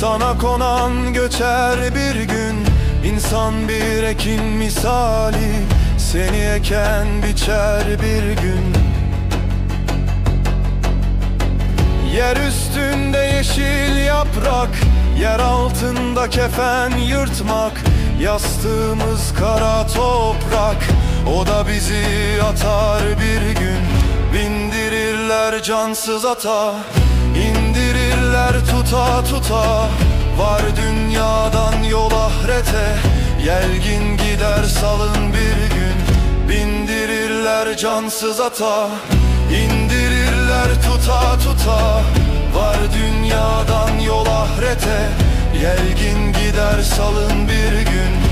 Sana konan göçer bir gün, İnsan bir ekin misali, seni eken biçer bir gün. Yer üstünde yeşil yaprak, yer altında kefen yırtmak. Yastığımız kara toprak, o da bizi atar bir gün. Bindirirler cansız ata, indirirler tuta tuta. Var dünyadan yol ahirete, yelgin gider salın bir gün. Bindirirler cansız ata, indirirler tuta tuta. Var dünyadan yol ahirete, yelgin gider salın bir gün.